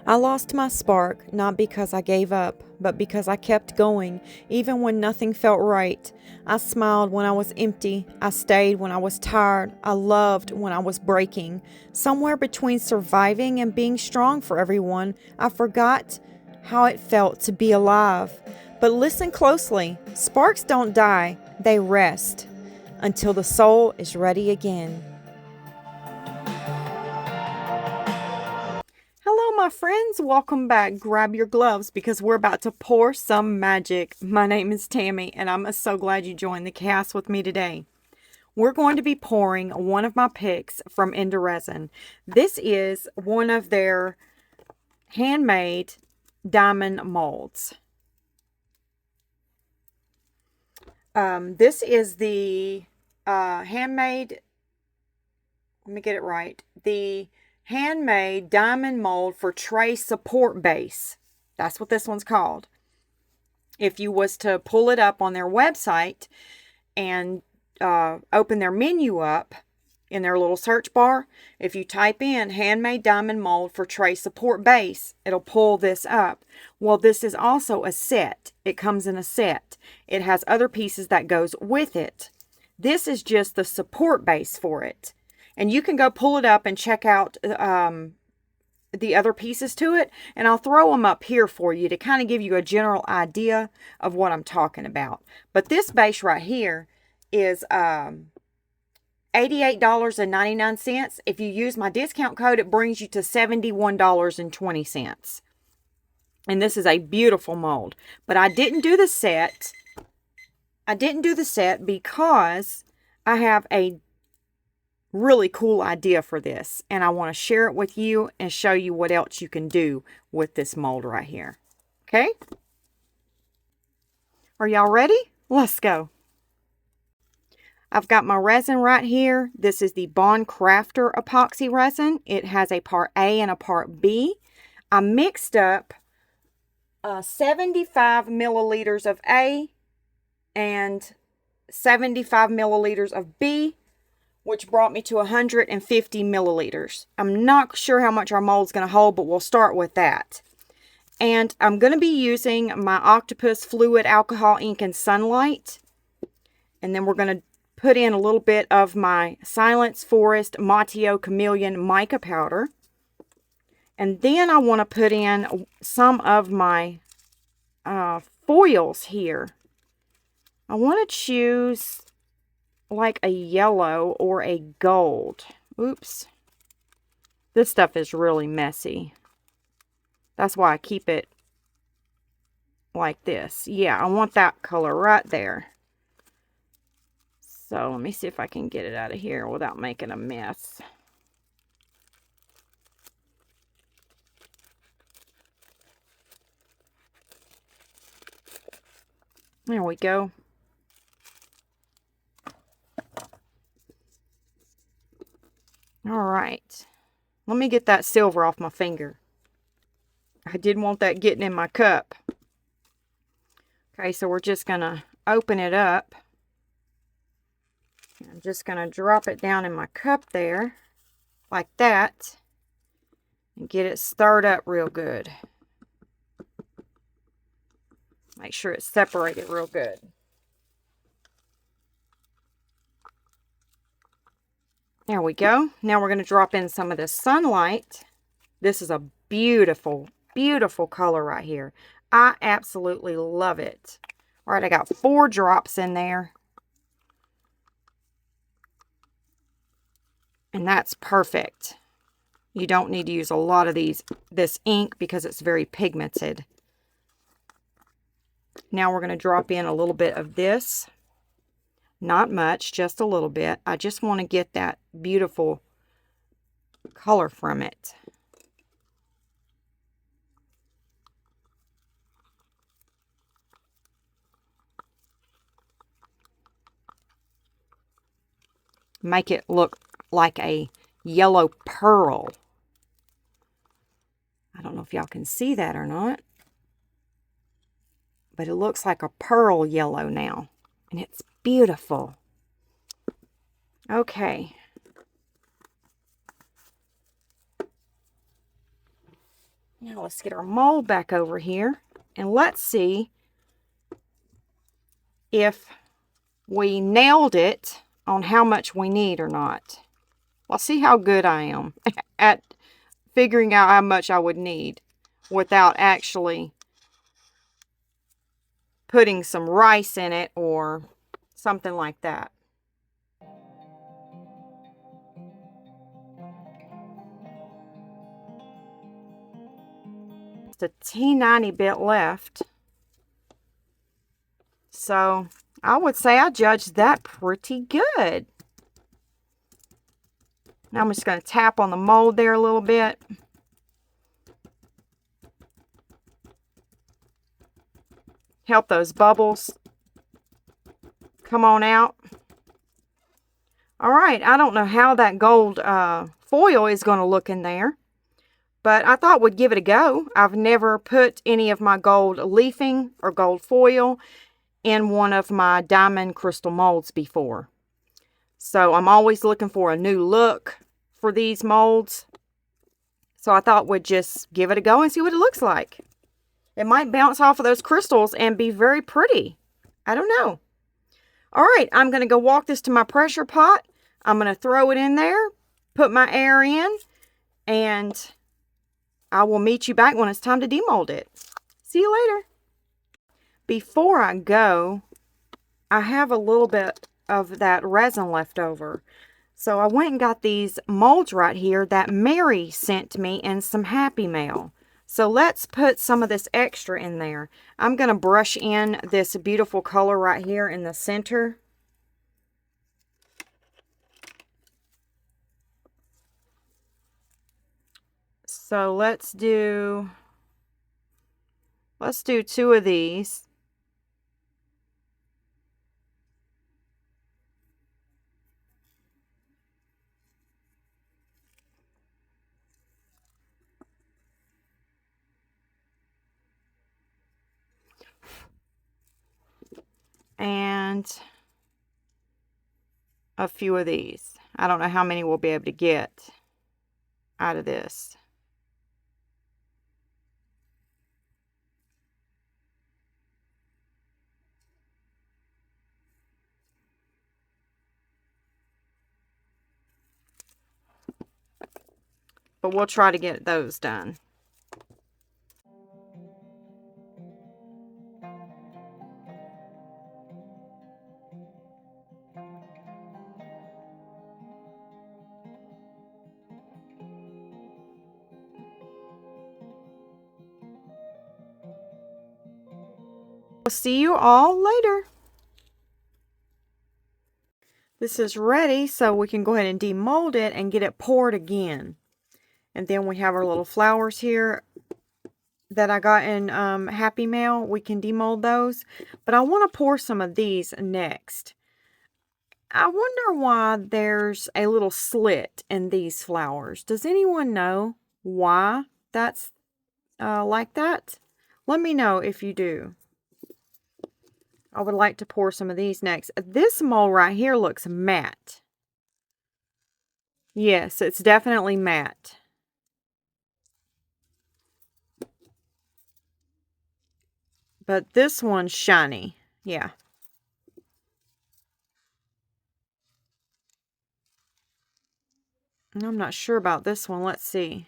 I lost my spark, not because I gave up, but because I kept going, even when nothing felt right. I smiled when I was empty. I stayed when I was tired. I loved when I was breaking. Somewhere between surviving and being strong for everyone, I forgot how it felt to be alive. But listen closely. Sparks don't die, they rest until the soul is ready again. Hello, my friends. Welcome back. Grab your gloves because we're about to pour some magic. My name is Tammy, and I'm so glad you joined the cast with me today. We're going to be pouring one of my picks from intoresin. This is one of their handmade diamond molds. This is the handmade, let me get it right, the handmade diamond mold for tray support base. That's what this one's called. If you was to pull it up on their website and open their menu up in their little search bar, if you type in handmade diamond mold for tray support base, it'll pull this up. Well, this is also a set. It comes in a set. It has other pieces that goes with it. This is just the support base for it. And you can go pull it up and check out the other pieces to it. And I'll throw them up here for you to kind of give you a general idea of what I'm talking about. But this base right here is $88.99. If you use my discount code, it brings you to $71.20. And this is a beautiful mold. But I didn't do the set. I didn't do the set because I have a really cool idea for this, and I want to share it with you and show you what else you can do with this mold right here. Okay? Are y'all ready? Let's go. I've got my resin right here. This is the Bond Crafter epoxy resin. It has a part A and a part B. I mixed up 75 milliliters of A and 75 milliliters of B, which brought me to 150 milliliters. I'm not sure how much our mold's going to hold, but we'll start with that. And I'm going to be using my Octopus Fluid Alcohol Ink and Sunlight. And then we're going to put in a little bit of my Silence Forest Matio Chameleon mica powder. And then I want to put in some of my foils here. I want to choose like a yellow or a gold. Oops. This stuff is really messy. That's why I keep it like this. Yeah, I want that color right there. So let me see if I can get it out of here without making a mess. There we go. All right. Let me get that silver off my finger. I didn't want that getting in my cup. Okay, so we're just going to open it up. I'm just going to drop it down in my cup there, like that, and get it stirred up real good. Make sure it's separated real good. There we go. Now we're going to drop in some of this sunlight. This is a beautiful, beautiful color right here. I absolutely love it. All right, I got 4 drops in there. And that's perfect. You don't need to use a lot of this ink because it's very pigmented. Now we're going to drop in a little bit of this. Not much, just a little bit. I just want to get that beautiful color from it. Make it look like a yellow pearl. I don't know if y'all can see that or not, but it looks like a pearl yellow now, and it's beautiful. Okay. Now let's get our mold back over here and let's see if we nailed it on how much we need or not. Let's see how good I am at figuring out how much I would need without actually putting some rice in it or something like that. Just a teeny bit left. So I would say I judged that pretty good. Now I'm just going to tap on the mold there a little bit. Help those bubbles come on out. All right, I don't know how that gold foil is going to look in there, but I thought we'd give it a go. I've never put any of my gold leafing or gold foil in one of my diamond crystal molds before. So I'm always looking for a new look for these molds. So I thought we'd just give it a go and see what it looks like. It might bounce off of those crystals and be very pretty. I don't know. All right, I'm going to go walk this to my pressure pot. I'm going to throw it in there, put my air in, and I will meet you back when it's time to demold it. See you later. Before I go, I have a little bit of that resin left over. So I went and got these molds right here that Mary sent me in some Happy Mail. So let's put some of this extra in there. I'm going to brush in this beautiful color right here in the center. So let's do 2 of these. And a few of these. I don't know how many we'll be able to get out of this. But we'll try to get those done. We'll see you all later. This is ready, so we can go ahead and demold it and get it poured again. And then we have our little flowers here that I got in Happy Mail. We can demold those. But I want to pour some of these next. I wonder why there's a little slit in these flowers. Does anyone know why that's like that? Let me know if you do. I would like to pour some of these next. This mold right here looks matte. Yes, it's definitely matte. But this one's shiny. Yeah. I'm not sure about this one. Let's see.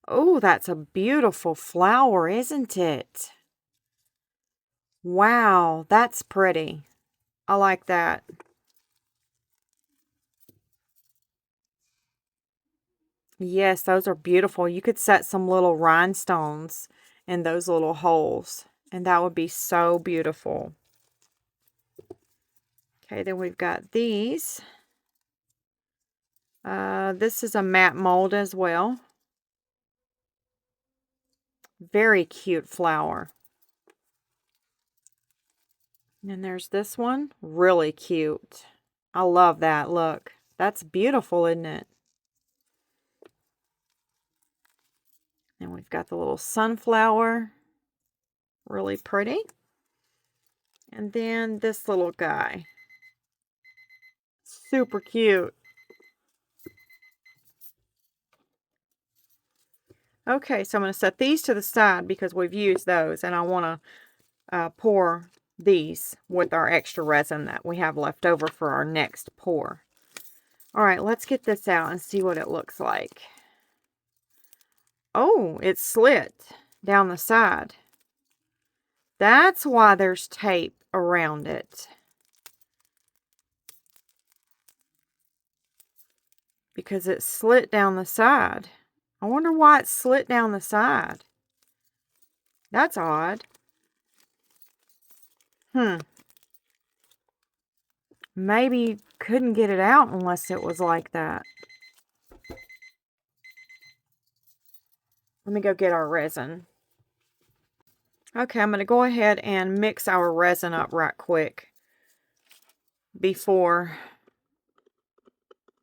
Oh, that's a beautiful flower, isn't it? Wow, that's pretty. I like that. Yes, those are beautiful. You could set some little rhinestones in those little holes, and that would be so beautiful. Okay, then we've got these. This is a matte mold as well. Very cute flower. And there's this one. Really cute. I love that. Look. That's beautiful, isn't it? And we've got the little sunflower. Really pretty. And then this little guy. Super cute. Okay, so I'm going to set these to the side because we've used those, and I want to pour these with our extra resin that we have left over for our next pour. All right, let's get this out and see what it looks like. Oh, it's slit down the side. That's why there's tape around it. Because it's slit down the side. I wonder why it's slit down the side. That's odd. Maybe couldn't get it out unless it was like that. Let me go get our resin. Okay, I'm going to go ahead and mix our resin up right quick before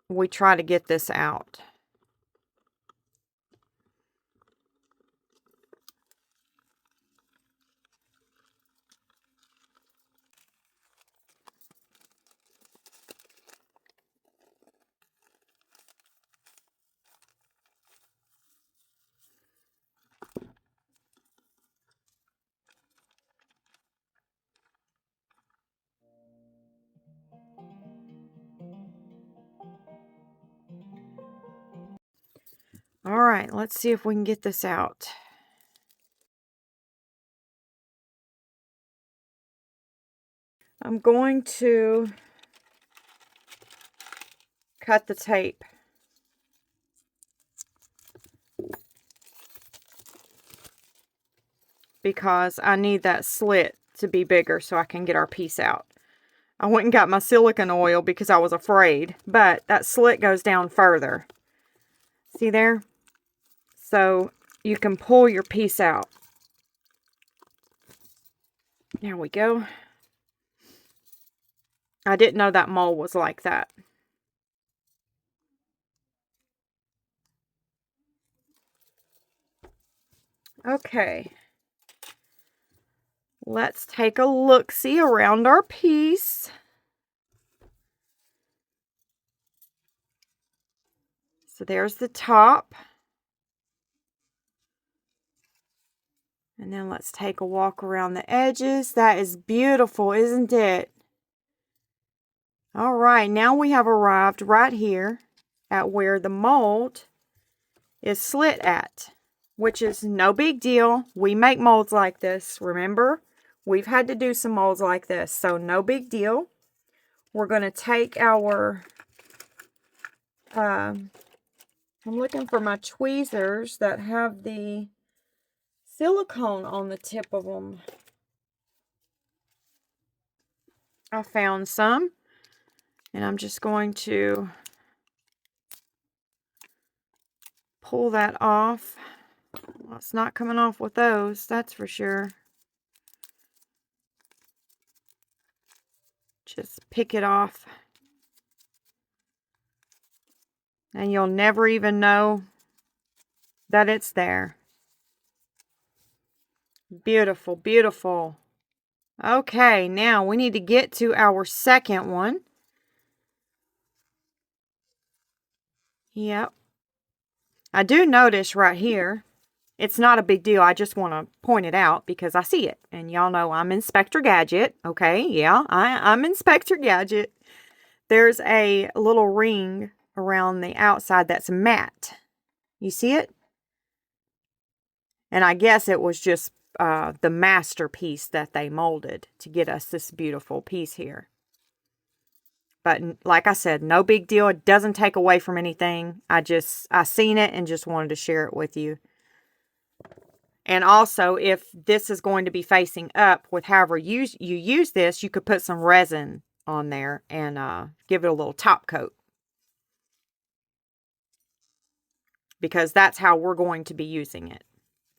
we try to get this out. All right, let's see if we can get this out. I'm going to cut the tape. Because I need that slit to be bigger so I can get our piece out. I went and got my silicone oil because I was afraid, but that slit goes down further. See there? So you can pull your piece out. There we go. I didn't know that mold was like that. Okay. Let's take a look-see around our piece. So there's the top. And then let's take a walk around the edges. That is beautiful, isn't it? All right, now we have arrived right here at where the mold is slit at, which is no big deal. We make molds like this, remember? We've had to do some molds like this, so no big deal. We're going to take our, I'm looking for my tweezers that have the silicone on the tip of them. I found some, and I'm just going to pull that off. Well, it's not coming off with those, that's for sure. Just pick it off. And you'll never even know that it's there. Beautiful, beautiful. Okay, now we need to get to our second one. Yep. I do notice right here, it's not a big deal. I just want to point it out because I see it. And y'all know I'm Inspector Gadget. Okay, yeah, I'm Inspector Gadget. There's a little ring around the outside that's matte. You see it? And I guess it was just the masterpiece that they molded to get us this beautiful piece here. But like I said, no big deal. It doesn't take away from anything. I seen it and just wanted to share it with you. And also, if this is going to be facing up with however you use this, you could put some resin on there and give it a little top coat. Because that's how we're going to be using it.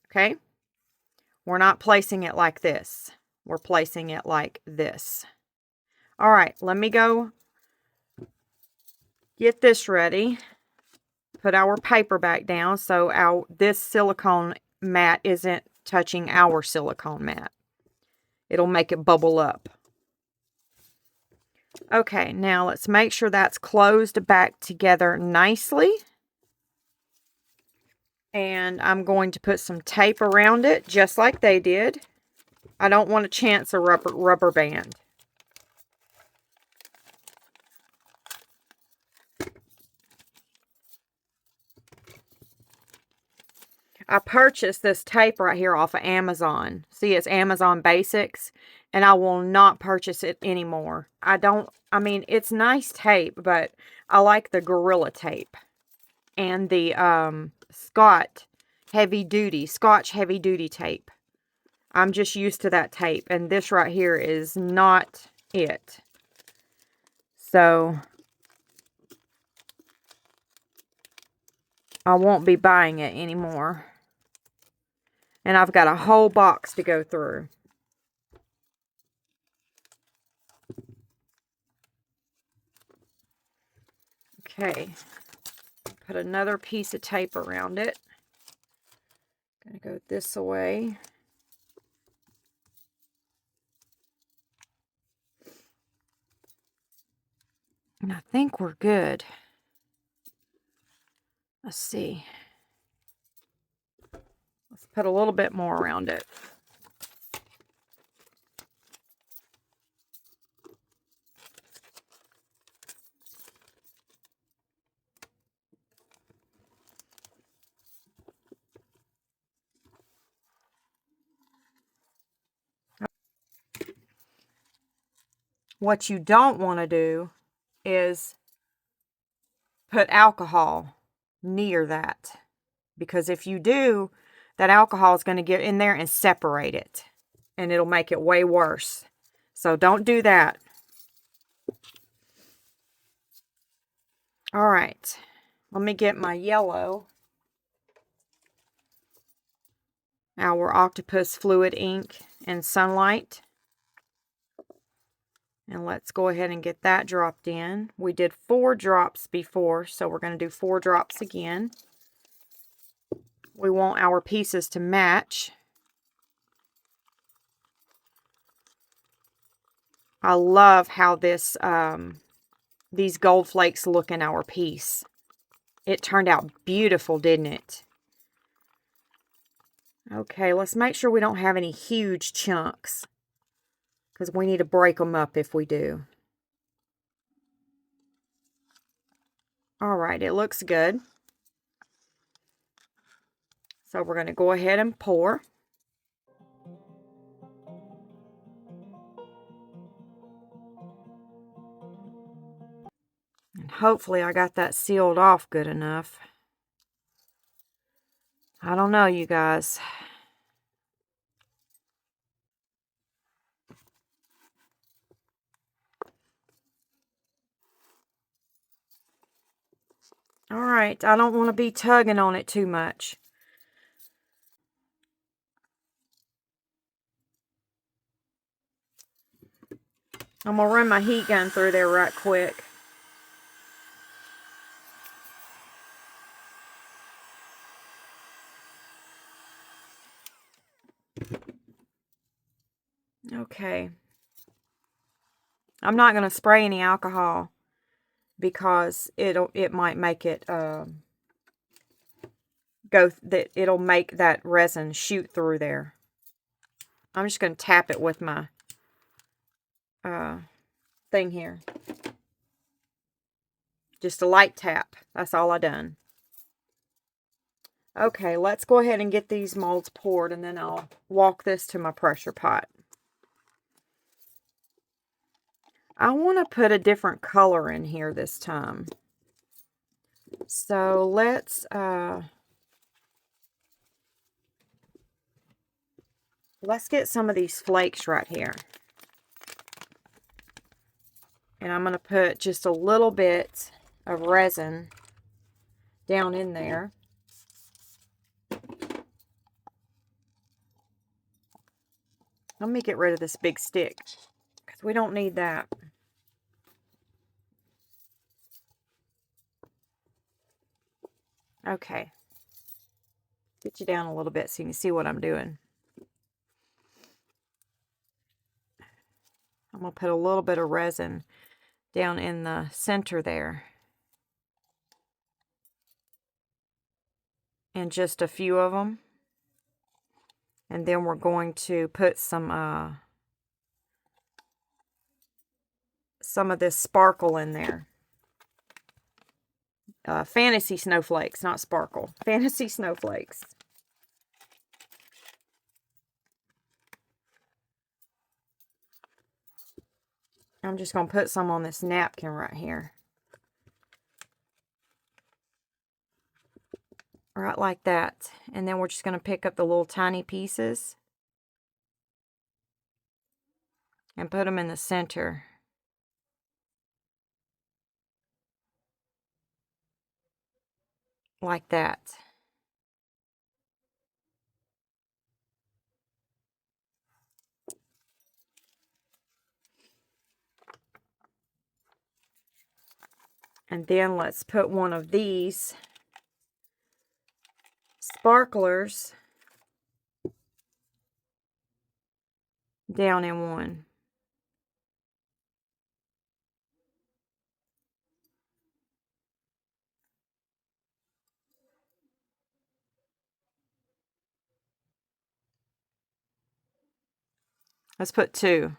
Okay? We're not placing it like this. We're placing it like this. All right, let me go get this ready. Put our paper back down so this silicone mat isn't touching our silicone mat. It'll make it bubble up. Okay, now let's make sure that's closed back together nicely. And I'm going to put some tape around it, just like they did. I don't want to chance a rubber band. I purchased this tape right here off of Amazon. See, it's Amazon Basics, and I will not purchase it anymore. I mean, it's nice tape, but I like the Gorilla tape and the Scotch heavy duty tape. I'm just used to that tape, and this right here is not it. So I won't be buying it anymore. And I've got a whole box to go through. Okay. Put another piece of tape around it. Gonna go this way. And I think we're good. Let's see. Let's put a little bit more around it. What you don't want to do is put alcohol near that. Because if you do, that alcohol is going to get in there and separate it. And it'll make it way worse. So don't do that. All right. Let me get my yellow. Our Octopus Fluid Ink and Sunlight. And let's go ahead and get that dropped in. We did 4 drops before, so we're going to do 4 drops again. We want our pieces to match. I love how this these gold flakes look in our piece. It turned out beautiful, didn't it? Okay, let's make sure we don't have any huge chunks, because we need to break them up if we do. All right, it looks good. So we're going to go ahead and pour. And hopefully I got that sealed off good enough. I don't know, you guys. All right, I don't want to be tugging on it too much. I'm going to run my heat gun through there right quick. Okay. I'm not going to spray any alcohol because it might make it it'll make that resin shoot through there. I'm just going to tap it with my thing here. Just a light tap. That's all I done. Okay, let's go ahead and get these molds poured, and then I'll walk this to my pressure pot. I want to put a different color in here this time. So let's get some of these flakes right here. And I'm going to put just a little bit of resin down in there. Let me get rid of this big stick, because we don't need that. Okay. Get you down a little bit so you can see what I'm doing. I'm going to put a little bit of resin down in the center there. in just a few of them. And then we're going to put some of this sparkle in there. Fantasy snowflakes, not sparkle. Fantasy snowflakes. I'm just going to put some on this napkin right here. Right like that. And then we're just going to pick up the little tiny pieces and put them in the center. Like that. And then let's put one of these sparklers down in one. Let's put two.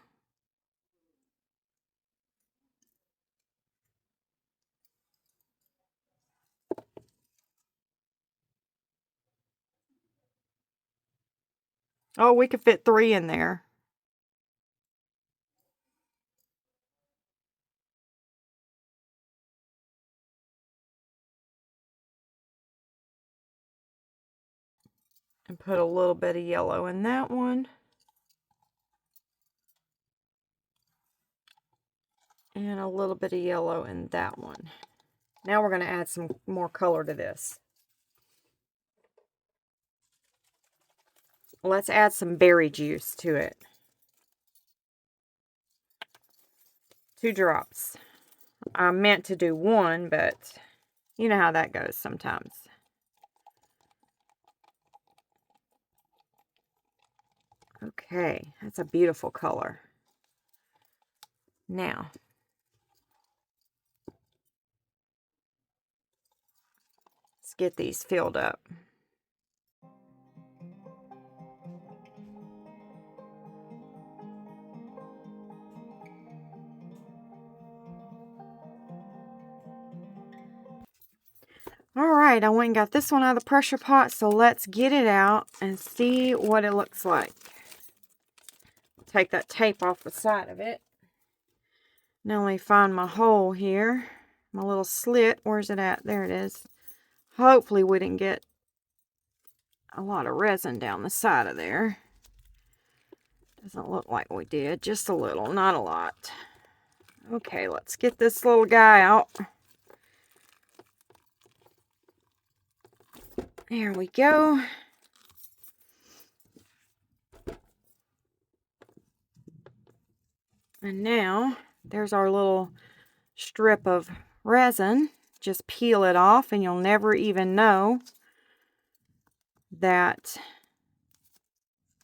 Oh, we could fit 3 in there. And put a little bit of yellow in that one. And a little bit of yellow in that one. Now we're going to add some more color to this. Let's add some berry juice to it. 2 drops. I meant to do 1, but you know how that goes sometimes. Okay, that's a beautiful color. Now, let's get these filled up. Alright, I went and got this one out of the pressure pot, so let's get it out and see what it looks like. Take that tape off the side of it. Now let me find my hole here. My little slit. Where's it at? There it is. Hopefully we didn't get a lot of resin down the side of there. Doesn't look like we did. Just a little, not a lot. Okay, let's get this little guy out. There we go. And now, there's our little strip of resin. Just peel it off and you'll never even know that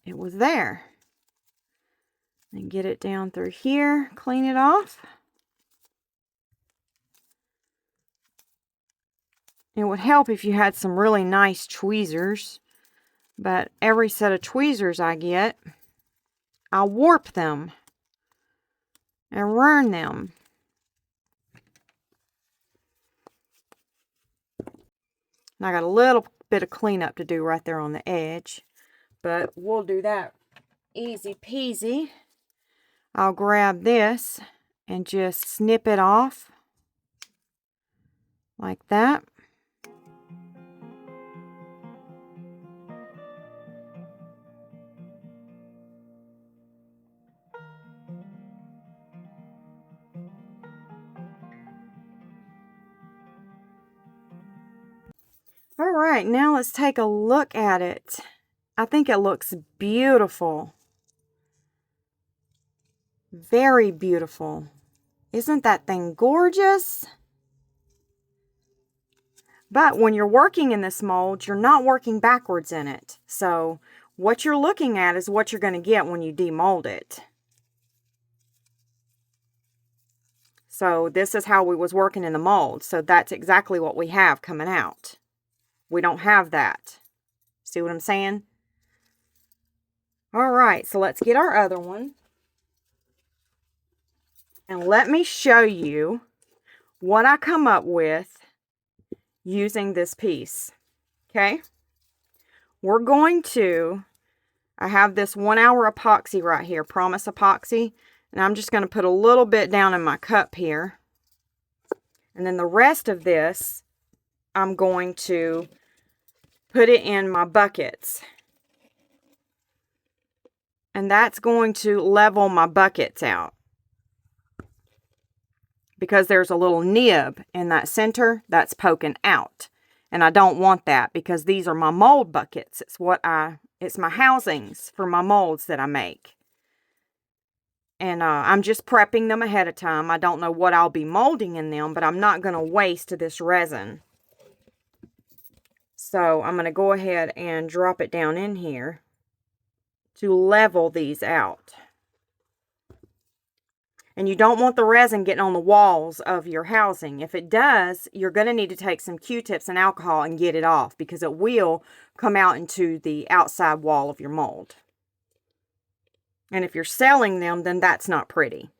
it was there. And get it down through here, clean it off. It would help if you had some really nice tweezers, but every set of tweezers I get, I warp them and ruin them. And I got a little bit of cleanup to do right there on the edge, but we'll do that easy peasy. I'll grab this and just snip it off like that. All right, now let's take a look at it. I think it looks beautiful. Very beautiful. Isn't that thing gorgeous? But when you're working in this mold, you're not working backwards in it. So what you're looking at is what you're going to get when you demold it. So this is how we was working in the mold. So that's exactly what we have coming out. We don't have that. See what I'm saying? All right, so let's get our other one. And let me show you what I come up with using this piece. Okay? We're going to, I have this 1 hour epoxy right here, Promise Epoxy. And I'm just going to put a little bit down in my cup here. And then the rest of this, I'm going to put it in my buckets. And that's going to level my buckets out. Because there's a little nib in that center that's poking out. And I don't want that because these are my mold buckets. It's my housings for my molds that I make. And I'm just prepping them ahead of time. I don't know what I'll be molding in them, but I'm not going to waste this resin. So I'm going to go ahead and drop it down in here to level these out. And you don't want the resin getting on the walls of your housing. If it does, you're going to need to take some Q-tips and alcohol and get it off because it will come out into the outside wall of your mold. And if you're selling them, then that's not pretty.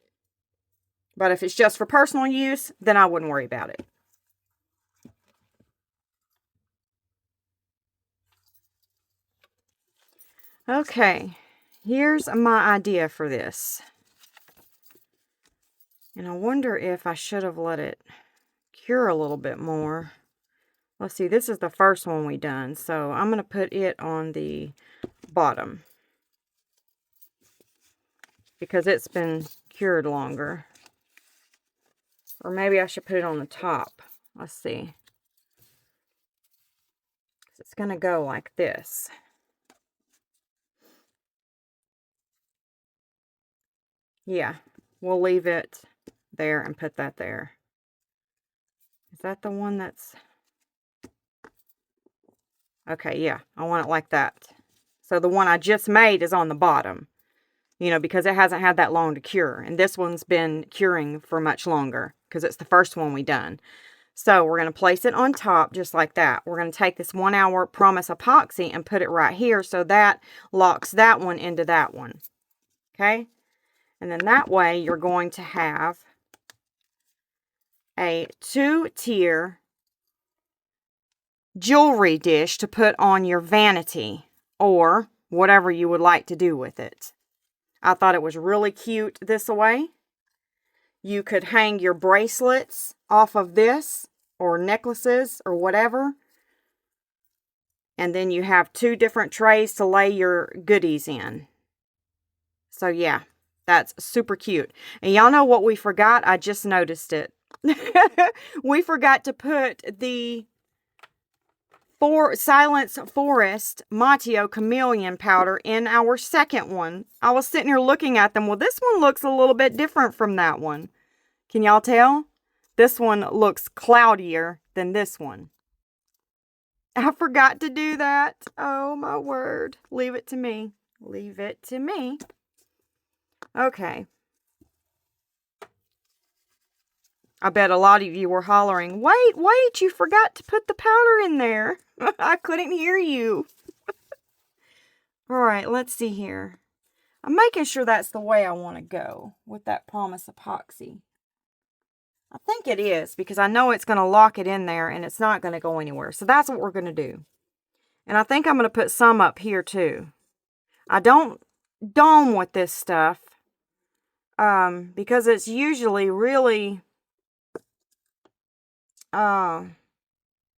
But if it's just for personal use, then I wouldn't worry about it. Okay, here's my idea for this. And I wonder if I should have let it cure a little bit more. Let's see, this is the first one we done. So I'm going to put it on the bottom. Because it's been cured longer. Or maybe I should put it on the top. Let's see. It's going to go like this. Yeah, we'll leave it there and put that there. Is that the one that's... Okay, yeah, I want it like that. So the one I just made is on the bottom. You know, because it hasn't had that long to cure. And this one's been curing for much longer. Because it's the first one we done. So we're going to place it on top just like that. We're going to take this 1 hour Promise Epoxy and put it right here. So that locks that one into that one. Okay? And then that way you're going to have a 2-tier jewelry dish to put on your vanity or whatever you would like to do with it. I thought it was really cute this way. You could hang your bracelets off of this or necklaces or whatever. And then you have 2 different trays to lay your goodies in. So yeah, that's super cute. And y'all know what we forgot? I just noticed it. We forgot to put the Silence Forest Matio Chameleon powder in our second one. I was sitting here looking at them. Well, this one looks a little bit different from that one. Can y'all tell? This one looks cloudier than this one. I forgot to do that. Oh, my word. Leave it to me. Leave it to me. Okay. I bet a lot of you were hollering, wait, you forgot to put the powder in there. I couldn't hear you. All right, let's see here. I'm making sure that's the way I want to go with that Promise Epoxy. I think it is because I know it's going to lock it in there and it's not going to go anywhere. So that's what we're going to do. And I think I'm going to put some up here too. I don't dome with this stuff because it's usually really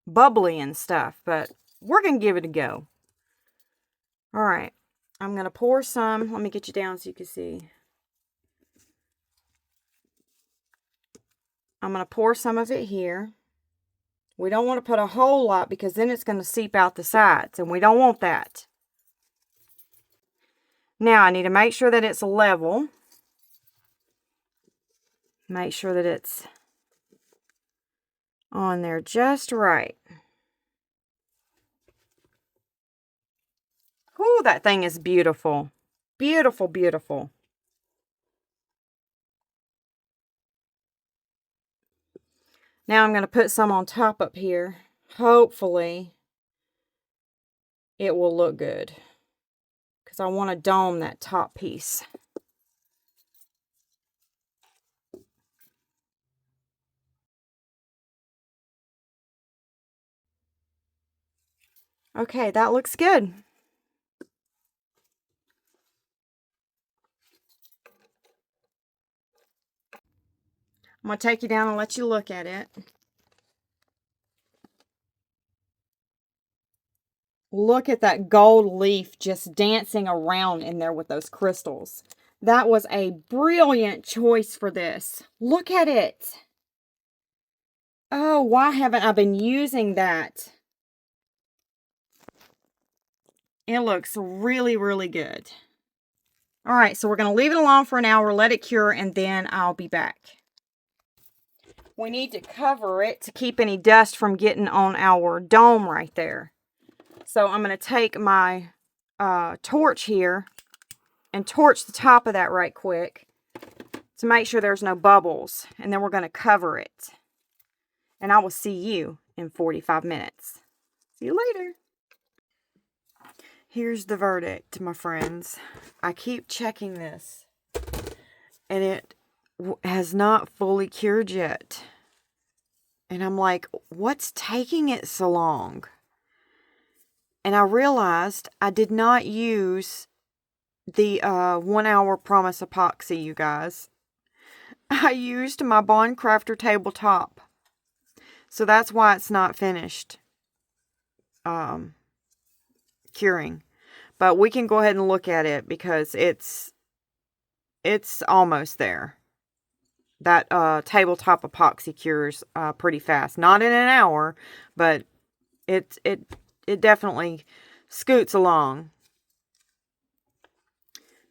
bubbly and stuff, but we're going to give it a go. All right, I'm going to pour some. Let me get you down so you can see. I'm going to pour some of it here. We don't want to put a whole lot because then it's going to seep out the sides, and we don't want that. Now, I need to make sure that it's level. Make sure that it's on there just right. Ooh, that thing is beautiful. Beautiful, beautiful. Now I'm going to put some on top up here. Hopefully it will look good. Because I want to dome that top piece. Okay, that looks good. I'm going to take you down and let you look at it. Look at that gold leaf just dancing around in there with those crystals. That was a brilliant choice for this. Look at it. Oh, why haven't I been using that? It looks really, really good. All right, so we're going to leave it alone for an hour, let it cure, and then I'll be back. We need to cover it to keep any dust from getting on our dome right there. So I'm going to take my torch here and torch the top of that right quick to make sure there's no bubbles. And then we're going to cover it. And I will see you in 45 minutes. See you later. Here's the verdict, my friends. I keep checking this, and it has not fully cured yet. And I'm like, what's taking it so long? And I realized I did not use the 1 hour promise epoxy, you guys. I used my Bond Crafter tabletop. So that's why it's not finished curing. But we can go ahead and look at it because it's almost there. That tabletop epoxy cures pretty fast. Not in an hour, but it definitely scoots along.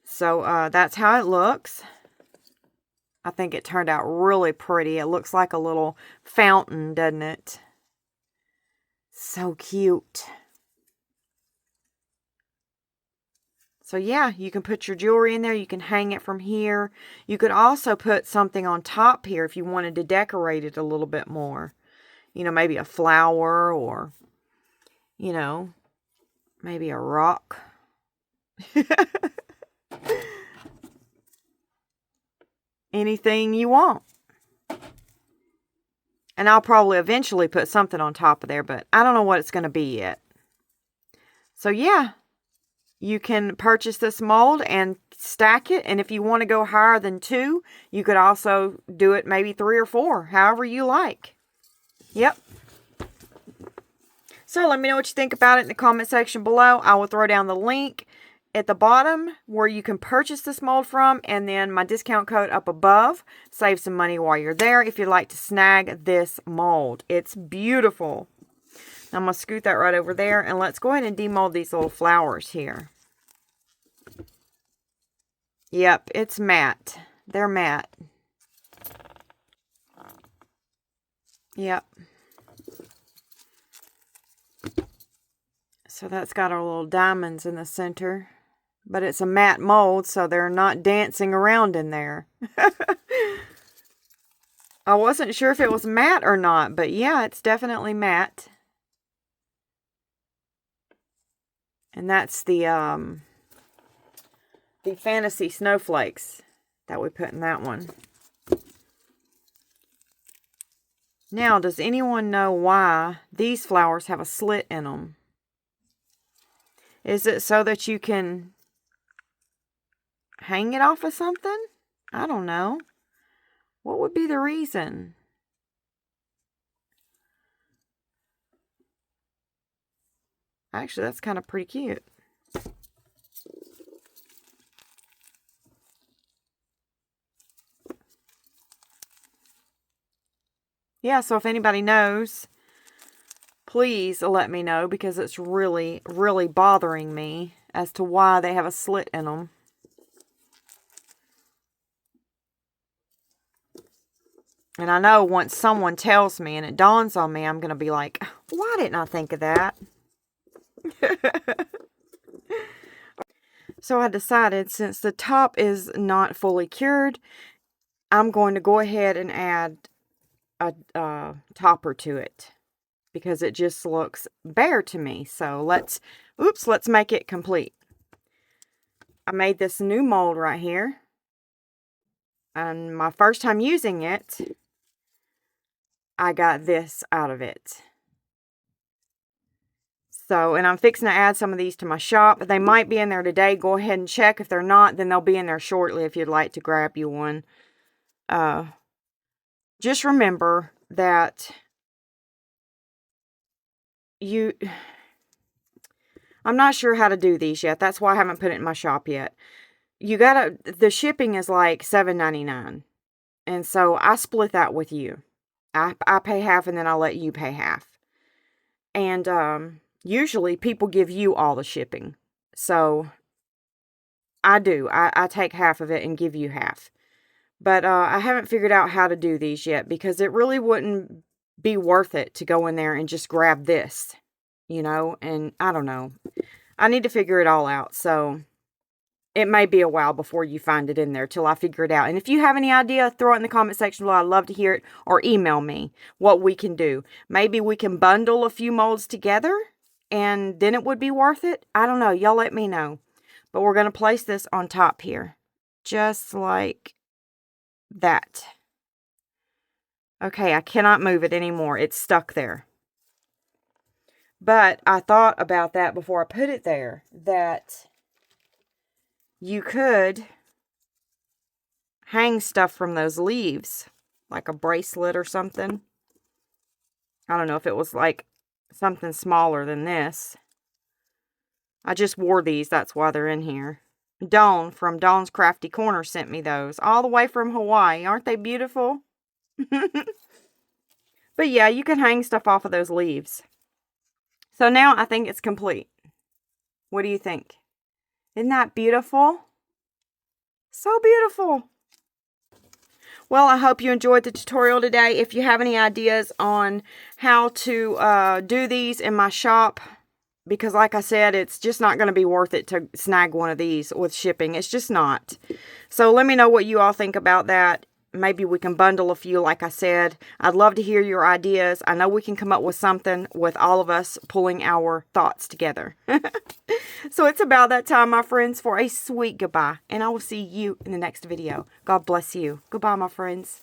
So that's how it looks. I think it turned out really pretty. It looks like a little fountain, doesn't it? So cute. So yeah, you can put your jewelry in there. You can hang it from here. You could also put something on top here if you wanted to decorate it a little bit more. You know, maybe a flower or, you know, maybe a rock. Anything you want. And I'll probably eventually put something on top of there, but I don't know what it's going to be yet. So yeah, you can purchase this mold and stack it. And if you want to go higher than 2, you could also do it maybe 3 or 4, however you like. Yep. So let me know what you think about it in the comment section below. I will throw down the link at the bottom where you can purchase this mold from, and then my discount code up above. Save some money while you're there if you'd like to snag this mold. It's beautiful. I'm going to scoot that right over there, and let's go ahead and demold these little flowers here. Yep, it's matte. They're matte. Yep. So that's got our little diamonds in the center. But it's a matte mold, so they're not dancing around in there. I wasn't sure if it was matte or not, but yeah, it's definitely matte. And that's the fantasy snowflakes that we put in that one. Now, does anyone know why these flowers have a slit in them? Is it so that you can hang it off of something? I don't know. What would be the reason? Actually, that's kind of pretty cute. Yeah, so if anybody knows, please let me know, because it's really, really bothering me as to why they have a slit in them. And I know once someone tells me and it dawns on me, I'm going to be like, why didn't I think of that? So I decided, since the top is not fully cured, I'm going to go ahead and add a topper to it. because it just looks bare to me. So let's make it complete. I made this new mold right here. And my first time using it, I got this out of it. So, and I'm fixing to add some of these to my shop. They might be in there today. Go ahead and check. If they're not, then they'll be in there shortly if you'd like to grab you one. Just remember that I'm not sure how to do these yet. That's why I haven't put it in my shop yet. The shipping is like $7.99. And so I split that with you. I pay half and then I'll let you pay half. And usually people give you all the shipping. So I do. I take half of it and give you half. But I haven't figured out how to do these yet because it really wouldn't be worth it to go in there and just grab this, you know, and I don't know. I need to figure it all out. So it may be a while before you find it in there till I figure it out. And if you have any idea, throw it in the comment section below. I'd love to hear it, or email me what we can do. Maybe we can bundle a few molds together and then it would be worth it. I don't know. Y'all let me know. But we're going to place this on top here. Just like that. Okay, I cannot move it anymore. It's stuck there. But I thought about that before I put it there, that you could hang stuff from those leaves, like a bracelet or something. I don't know if it was like something smaller than this. I just wore these, that's why they're in here. Dawn from Dawn's Crafty Corner sent me those, all the way from Hawaii. Aren't they beautiful? But yeah, you can hang stuff off of those leaves. So now I think it's complete. What do you think? Isn't that beautiful? So beautiful. Well, I hope you enjoyed the tutorial today. If you have any ideas on how to do these in my shop, because like I said, it's just not going to be worth it to snag one of these with shipping. It's just not. So let me know what you all think about that. Maybe we can bundle a few, like I said. I'd love to hear your ideas. I know we can come up with something with all of us pulling our thoughts together. So it's about that time, my friends, for a sweet goodbye. And I will see you in the next video. God bless you. Goodbye, my friends.